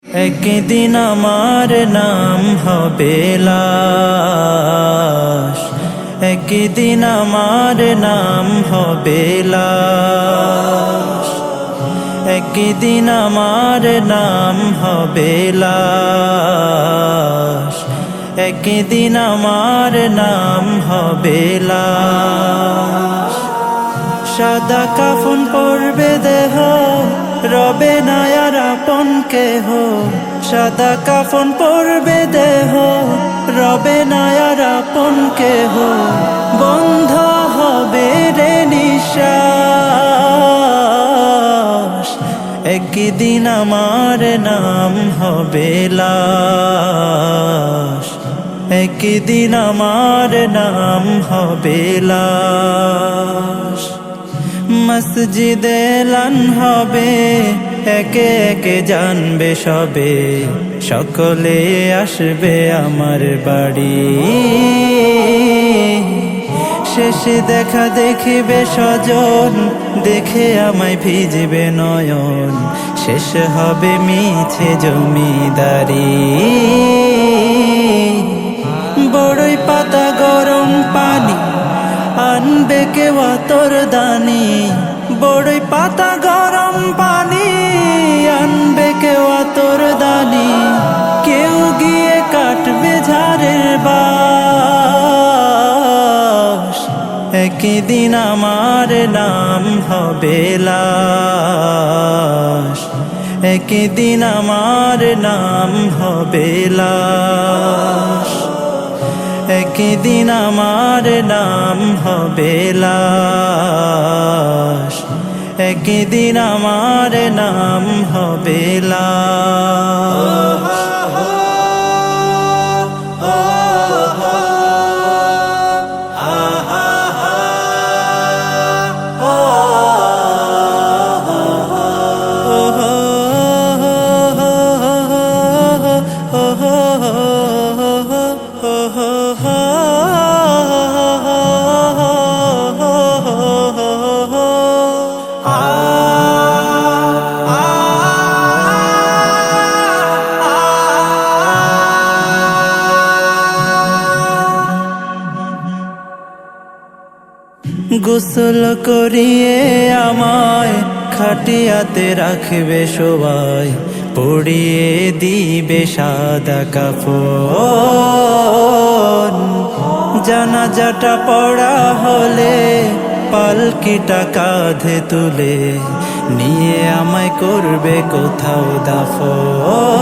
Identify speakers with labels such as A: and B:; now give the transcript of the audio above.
A: একদিন আমার নাম হবে লাশ, একদিন আমার নাম হবে লাশ, একদিন আমার নাম হবে লাশ, একদিন আমার নাম হবে লাশ। সাদা কাফন পরবে দেহ, রবে না আর আপন কেহ। সাদা কাফন পরবে দেহ, রবে না আর আপন কেহ। বন্ধ হবে রে নিঃশ্বাস, একদিন আমার নাম হবে লাশ, একদিন আমার নাম হবে লাশ। মসজিদে এলান হবে, একে একে জানবে সবে, সকলে আসবে আমার বাড়ি। শেষে দেখা দেখিবে স্বজন, দেখে আমায় ভিজবে নয়ন, শেষ হবে মিছে জমিদারি। বড়ই পাতা গরম পানি আনবে কেউ তোর দানি, বড়ই পাতা গরম পানি আনবে কেউ তোর দানি। কেউ গিয়ে কাটবে ঝাড়ের বাঁশ, একদিন আমার নাম হবে লাশ, একদিন আমার নাম হবে লাশ, একদিন আমার নাম হবে লাশ, একদিন আমার নাম হবে লাশ। গোসল করিয়ে আমায় খাটিয়াতে রাখবে সবাই, পরিয়ে দিবে সাদা কাফন। জানাজাটা পড়া হলে পালকিটা কাঁধে তুলে নিয়ে আমায় করবে কোথাও দাফন।